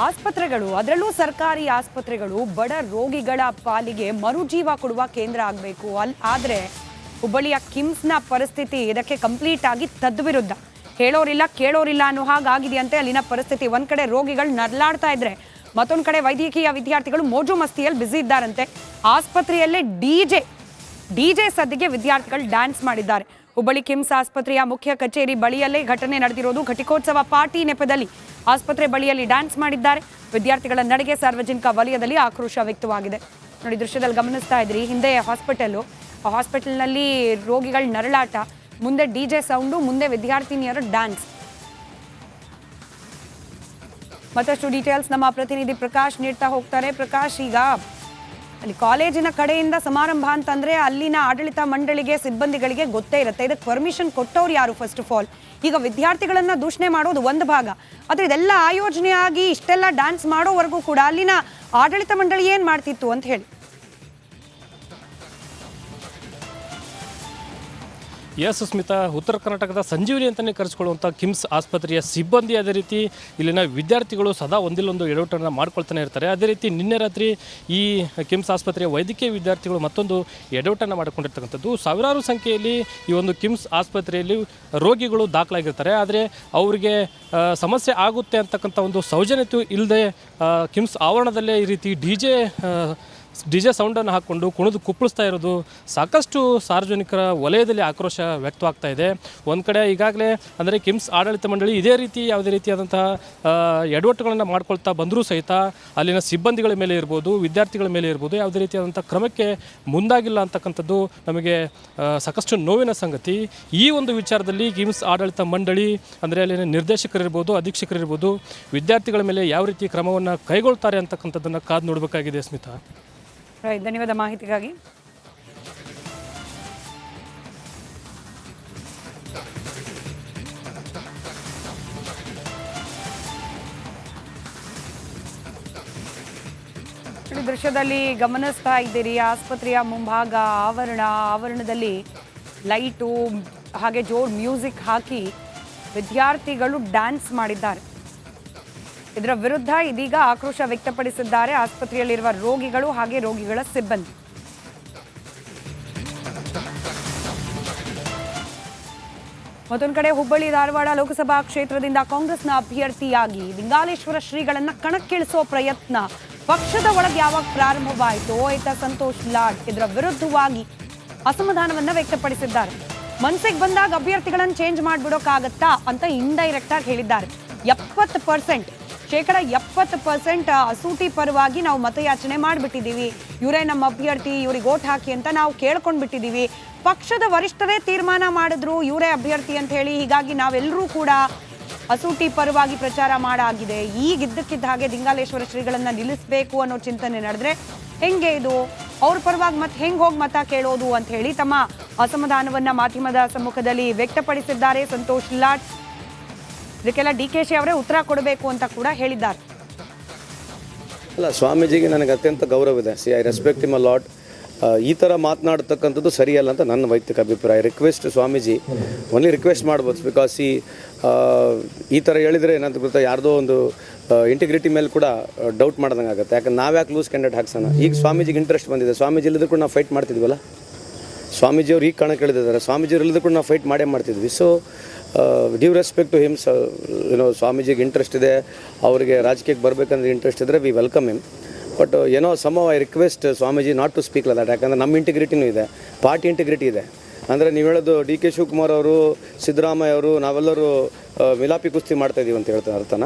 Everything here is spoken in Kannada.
ಆಸ್ಪತ್ರೆಗಳು ಅದರಲ್ಲೂ ಸರ್ಕಾರಿ ಆಸ್ಪತ್ರೆಗಳು ಬಡ ರೋಗಿಗಳ ಪಾಲಿಗೆ ಮರುಜೀವ ಕೊಡುವ ಕೇಂದ್ರ ಆಗಬೇಕು. ಆದರೆ ಹುಬ್ಬಳ್ಳಿಯ ಕಿಮ್ಸ್ನ ಪರಿಸ್ಥಿತಿ ಇದಕ್ಕೆ ಕಂಪ್ಲೀಟ್ ಆಗಿ ತದ್ವಿರುದ್ಧ. ಹೇಳೋರಿಲ್ಲ ಕೇಳೋರಿಲ್ಲ ಅನ್ನೋ ಹಾಗಾಗಿದೆಯಂತೆ ಅಲ್ಲಿನ ಪರಿಸ್ಥಿತಿ. ಒಂದ್ ಕಡೆ ರೋಗಿಗಳು ನರಳಾಡ್ತಾ ಇದ್ರೆ ಮತ್ತೊಂದು ಕಡೆ ವೈದ್ಯಕೀಯ ವಿದ್ಯಾರ್ಥಿಗಳು ಮೋಜು ಮಸ್ತಿಯಲ್ಲಿ ಬ್ಯುಸಿ ಇದ್ದಾರಂತೆ. ಆಸ್ಪತ್ರೆಯಲ್ಲೇ ಡಿಜೆ ಸದ್ದಿಗೆ ವಿದ್ಯಾರ್ಥಿಗಳು ಡ್ಯಾನ್ಸ್ ಮಾಡಿದ್ದಾರೆ. ಹುಬ್ಬಳ್ಳಿ ಕಿಮ್ಸ್ ಆಸ್ಪತ್ರೆಯ ಮುಖ್ಯ ಕಚೇರಿ ಬಳಿಯಲ್ಲೇ ಘಟನೆ ನಡೆದಿರೋದು. ಘಟಿಕೋತ್ಸವ ಪಾರ್ಟಿ ನೆಪದಲ್ಲಿ ಆಸ್ಪತ್ರೆ ಬಳಿಯಲ್ಲಿ ಡ್ಯಾನ್ಸ್ ಮಾಡಿದ್ದಾರೆ. ವಿದ್ಯಾರ್ಥಿಗಳ ನಡೆಗೆ ಸಾರ್ವಜನಿಕ ವಲಯದಲ್ಲಿ ಆಕ್ರೋಶ ವ್ಯಕ್ತವಾಗಿದೆ. ನೋಡಿ, ದೃಶ್ಯದಲ್ಲಿ ಗಮನಿಸ್ತಾ ಇದ್ರಿ, ಹಿಂದೆ ಹಾಸ್ಪಿಟಲ್ನಲ್ಲಿ ರೋಗಿಗಳ ನರಳಾಟ, ಮುಂದೆ ಡಿಜೆ ಸೌಂಡು, ಮುಂದೆ ವಿದ್ಯಾರ್ಥಿನಿಯರ ಡ್ಯಾನ್ಸ್. ಮತ್ತಷ್ಟು ಡೀಟೇಲ್ಸ್ ನಮ್ಮ ಪ್ರತಿನಿಧಿ ಪ್ರಕಾಶ್ ನೀಡ್ತಾ ಹೋಗ್ತಾರೆ. ಪ್ರಕಾಶ್, ಈಗ ಅಲ್ಲಿ ಕಾಲೇಜಿನ ಕಡೆಯಿಂದ ಸಮಾರಂಭ ಅಂತಂದ್ರೆ ಅಲ್ಲಿನ ಆಡಳಿತ ಮಂಡಳಿಗೆ ಸಿಬ್ಬಂದಿಗಳಿಗೆ ಗೊತ್ತೇ ಇರುತ್ತೆ. ಇದಕ್ಕೆ ಪರ್ಮಿಷನ್ ಕೊಟ್ಟವ್ರು ಯಾರು? ಫಸ್ಟ್ ಆಫ್ ಆಲ್, ಈಗ ವಿದ್ಯಾರ್ಥಿಗಳನ್ನ ದೂಷಣೆ ಮಾಡೋದು ಒಂದು ಭಾಗ, ಆದ್ರೆ ಇದೆಲ್ಲ ಆಯೋಜನೆಯಾಗಿ ಇಷ್ಟೆಲ್ಲ ಡ್ಯಾನ್ಸ್ ಮಾಡೋವರೆಗೂ ಕೂಡ ಅಲ್ಲಿನ ಆಡಳಿತ ಮಂಡಳಿ ಏನ್ ಮಾಡ್ತಿತ್ತು ಅಂತ ಹೇಳಿ. ಎಸ್ ಸುಸ್ಮಿತಾ, ಉತ್ತರ ಕರ್ನಾಟಕದ ಸಂಜೀವಿನಿ ಅಂತಲೇ ಕರೆಸ್ಕೊಳ್ಳುವಂಥ ಕಿಮ್ಸ್ ಆಸ್ಪತ್ರೆಯ ಸಿಬ್ಬಂದಿ, ಅದೇ ರೀತಿ ಇಲ್ಲಿನ ವಿದ್ಯಾರ್ಥಿಗಳು ಸದಾ ಒಂದಿಲ್ಲೊಂದು ಎಡವಟ್ಟನ್ನು ಮಾಡ್ಕೊಳ್ತಾನೆ ಇರ್ತಾರೆ. ಅದೇ ರೀತಿ ನಿನ್ನೆ ರಾತ್ರಿ ಈ ಕಿಮ್ಸ್ ಆಸ್ಪತ್ರೆಯ ವೈದ್ಯಕೀಯ ವಿದ್ಯಾರ್ಥಿಗಳು ಮತ್ತೊಂದು ಎಡವಟ್ಟನ್ನು ಮಾಡಿಕೊಂಡಿರ್ತಕ್ಕಂಥದ್ದು. ಸಾವಿರಾರು ಸಂಖ್ಯೆಯಲ್ಲಿ ಈ ಒಂದು ಕಿಮ್ಸ್ ಆಸ್ಪತ್ರೆಯಲ್ಲಿ ರೋಗಿಗಳು ದಾಖಲಾಗಿರ್ತಾರೆ. ಆದರೆ ಅವರಿಗೆ ಸಮಸ್ಯೆ ಆಗುತ್ತೆ ಅಂತಕ್ಕಂಥ ಒಂದು ಸೌಜನ್ಯತೆ ಇಲ್ಲದೆ ಕಿಮ್ಸ್ ಆವರಣದಲ್ಲೇ ಈ ರೀತಿ ಡಿಜೆ ಸೌಂಡನ್ನು ಹಾಕ್ಕೊಂಡು ಕುಣಿದು ಕುಪ್ಪಳಿಸ್ತಾ ಇರೋದು ಸಾಕಷ್ಟು ಸಾರ್ವಜನಿಕರ ವಲಯದಲ್ಲಿ ಆಕ್ರೋಶ ವ್ಯಕ್ತವಾಗ್ತಾ ಇದೆ. ಒಂದು ಕಡೆ ಈಗಾಗಲೇ ಅಂದರೆ ಕಿಮ್ಸ್ ಆಡಳಿತ ಮಂಡಳಿ ಇದೇ ರೀತಿ ಯಾವುದೇ ರೀತಿಯಾದಂತಹ ಎಡವಟ್ಟುಗಳನ್ನು ಮಾಡ್ಕೊಳ್ತಾ ಬಂದರೂ ಸಹಿತ ಅಲ್ಲಿನ ಸಿಬ್ಬಂದಿಗಳ ಮೇಲೆ ಇರ್ಬೋದು, ವಿದ್ಯಾರ್ಥಿಗಳ ಮೇಲೆ ಇರ್ಬೋದು, ಯಾವುದೇ ರೀತಿಯಾದಂಥ ಕ್ರಮಕ್ಕೆ ಮುಂದಾಗಿಲ್ಲ ಅಂತಕ್ಕಂಥದ್ದು ನಮಗೆ ಸಾಕಷ್ಟು ನೋವಿನ ಸಂಗತಿ. ಈ ಒಂದು ವಿಚಾರದಲ್ಲಿ ಕಿಮ್ಸ್ ಆಡಳಿತ ಮಂಡಳಿ ಅಂದರೆ ಅಲ್ಲಿನ ನಿರ್ದೇಶಕರಿರ್ಬೋದು, ಅಧೀಕ್ಷಕರಿರ್ಬೋದು, ವಿದ್ಯಾರ್ಥಿಗಳ ಮೇಲೆ ಯಾವ ರೀತಿ ಕ್ರಮವನ್ನು ಕೈಗೊಳ್ತಾರೆ ಅಂತಕ್ಕಂಥದ್ದನ್ನು ಕಾದು ನೋಡಬೇಕಾಗಿದೆ. ಸ್ಮಿತಾ, ಧನ್ಯವಾದ ಮಾಹಿತಿಗಾಗಿ. ದೃಶ್ಯದಲ್ಲಿ ಗಮನಿಸ್ತಾ ಇದ್ದೀರಿ, ಆಸ್ಪತ್ರೆಯ ಮುಂಭಾಗ ಆವರಣದಲ್ಲಿ ಲೈಟು ಹಾಗೆ ಜೋರ್ ಮ್ಯೂಸಿಕ್ ಹಾಕಿ ವಿದ್ಯಾರ್ಥಿಗಳು ಡ್ಯಾನ್ಸ್ ಮಾಡಿದ್ದಾರೆ. ಇದರ ವಿರುದ್ಧ ಇದೀಗ ಆಕ್ರೋಶ ವ್ಯಕ್ತಪಡಿಸಿದ್ದಾರೆ ಆಸ್ಪತ್ರೆಯಲ್ಲಿರುವ ರೋಗಿಗಳು ಹಾಗೆ ರೋಗಿಗಳ ಸಿಬ್ಬಂದಿ. ಮತ್ತೊಂದು ಕಡೆ ಹುಬ್ಬಳ್ಳಿ ಧಾರವಾಡ ಲೋಕಸಭಾ ಕ್ಷೇತ್ರದಿಂದ ಕಾಂಗ್ರೆಸ್ನ ಅಭ್ಯರ್ಥಿಯಾಗಿ ಲಿಂಗಾಲೇಶ್ವರ ಶ್ರೀಗಳನ್ನ ಕಣಕ್ಕಿಳಿಸುವ ಪ್ರಯತ್ನ ಪಕ್ಷದ ಒಳಗೆ ಯಾವಾಗ ಪ್ರಾರಂಭವಾಯಿತೋ ಈತ ಸಂತೋಷ್ ಲಾಡ್ ಇದರ ವಿರುದ್ಧವಾಗಿ ಅಸಮಾಧಾನವನ್ನ ವ್ಯಕ್ತಪಡಿಸಿದ್ದಾರೆ. ಮನ್ಸಿಗೆ ಬಂದಾಗ ಅಭ್ಯರ್ಥಿಗಳನ್ನು ಚೇಂಜ್ ಮಾಡ್ಬಿಡೋಕ್ಕಾಗತ್ತಾ ಅಂತ ಇಂಡೈರೆಕ್ಟ್ ಆಗಿ ಹೇಳಿದ್ದಾರೆ. 70% ಅಸೂಟಿ ಪರವಾಗಿ ನಾವು ಮತಯಾಚನೆ ಮಾಡಿಬಿಟ್ಟಿದ್ದೀವಿ. ಇವರೇ ನಮ್ಮ ಅಭ್ಯರ್ಥಿ, ಇವ್ರಿಗೆ ಓಟ್ ಹಾಕಿ ಅಂತ ನಾವು ಕೇಳ್ಕೊಂಡ್ಬಿಟ್ಟಿದ್ದೀವಿ. ಪಕ್ಷದ ವರಿಷ್ಠರೇ ತೀರ್ಮಾನ ಮಾಡಿದ್ರು ಇವರೇ ಅಭ್ಯರ್ಥಿ ಅಂತ ಹೇಳಿ. ಹೀಗಾಗಿ ನಾವೆಲ್ಲರೂ ಕೂಡ ಅಸೂಟಿ ಪರವಾಗಿ ಪ್ರಚಾರ ಮಾಡಾಗಿದೆ. ಈಗ ಇದ್ದಕ್ಕಿದ್ದ ಹಾಗೆ ಲಿಂಗಾಲೇಶ್ವರ ಶ್ರೀಗಳನ್ನ ನಿಲ್ಲಿಸಬೇಕು ಅನ್ನೋ ಚಿಂತನೆ ನಡೆದ್ರೆ ಹೆಂಗೆ ಇದು? ಅವ್ರ ಪರವಾಗಿ ಮತ್ತೆ ಹೆಂಗೆ ಹೋಗಿ ಮತ ಕೇಳೋದು ಅಂತ ಹೇಳಿ ತಮ್ಮ ಅಸಮಾಧಾನವನ್ನ ಮಾಧ್ಯಮದ ಸಮ್ಮುಖದಲ್ಲಿ ವ್ಯಕ್ತಪಡಿಸಿದ್ದಾರೆ ಸಂತೋಷ್ ಲಾಡ್. ಇದಕ್ಕೆಲ್ಲ DKಶಿ ಅವರೇ ಉತ್ತರ ಕೊಡಬೇಕು ಅಂತ ಕೂಡ ಹೇಳಿದ್ದಾರೆ. ಅಲ್ಲ, ಸ್ವಾಮೀಜಿಗೆ ನನಗೆ ಅತ್ಯಂತ ಗೌರವ ಇದೆ. I respect him a lot. ಈ ಥರ ಮಾತನಾಡ್ತಕ್ಕಂಥದ್ದು ಸರಿಯಲ್ಲ ಅಂತ ನನ್ನ ವೈಯಕ್ತಿಕ ಅಭಿಪ್ರಾಯ. ರಿಕ್ವೆಸ್ಟ್ ಸ್ವಾಮೀಜಿ, ಓನ್ಲಿ ರಿಕ್ವೆಸ್ಟ್ ಮಾಡ್ಬೋದು. ಬಿಕಾಸ್ ಈ ಥರ ಹೇಳಿದರೆ ಏನಂತ ಗೊತ್ತಾ, ಯಾರ್ದೋ ಒಂದು ಇಂಟಿಗ್ರಿಟಿ ಮೇಲೆ ಕೂಡ ಡೌಟ್ ಮಾಡ್ದಂಗೆ ಆಗುತ್ತೆ. ಯಾಕಂದ್ರೆ ನಾವ್ಯಾಕೆ ಲೂಸ್ ಕ್ಯಾಂಡಿಡೇಟ್ ಹಾಕ್ಸೋಣ? ಈಗ ಸ್ವಾಮೀಜಿಗೆ ಇಂಟ್ರೆಸ್ಟ್ ಬಂದಿದೆ. ಸ್ವಾಮೀಜಿ ಇಲ್ಲದ್ರು ಕೂಡ ನಾವು ಫೈಟ್ ಮಾಡ್ತಿದ್ವಲ್ಲ. ಸ್ವಾಮೀಜಿಯವ್ರು ಈಗ ಕಣಕ್ಕೆ ಇಳಿದಿದ್ದಾರೆ. ಸ್ವಾಮೀಜಿಯವ್ರು ಇಲ್ಲದ್ರು ಕೂಡ ನಾವು ಫೈಟ್ ಮಾಡೇ ಮಾಡ್ತಿದ್ವಿ. So due respect to him. ಸ್ವಾಮೀಜಿಗೆ ಇಂಟ್ರೆಸ್ಟ್ ಇದೆ, ಅವರಿಗೆ ರಾಜಕೀಯಕ್ಕೆ ಬರಬೇಕಂದ್ರೆ ಇಂಟ್ರೆಸ್ಟ್ ಇದ್ದರೆ we welcome him. But I request Swamiji not to speak like that. ಯಾಕಂದರೆ ನಮ್ಮ ಇಂಟಿಗ್ರಿಟಿನೂ ಇದೆ, ಪಾರ್ಟಿ ಇಂಟಿಗ್ರಿಟಿ ಇದೆ. ಅಂದರೆ ನೀವು ಹೇಳೋದು DK ಶಿವಕುಮಾರ್ ಅವರು, ಸಿದ್ದರಾಮಯ್ಯ ಅವರು, ನಾವೆಲ್ಲರೂ ಮಿಲಾಪಿ ಕುಸ್ತಿ ಮಾಡ್ತಾಯಿದ್ದೀವಿ ಅಂತ ಹೇಳ್ತಾರೆ ಅರ್ಥನ.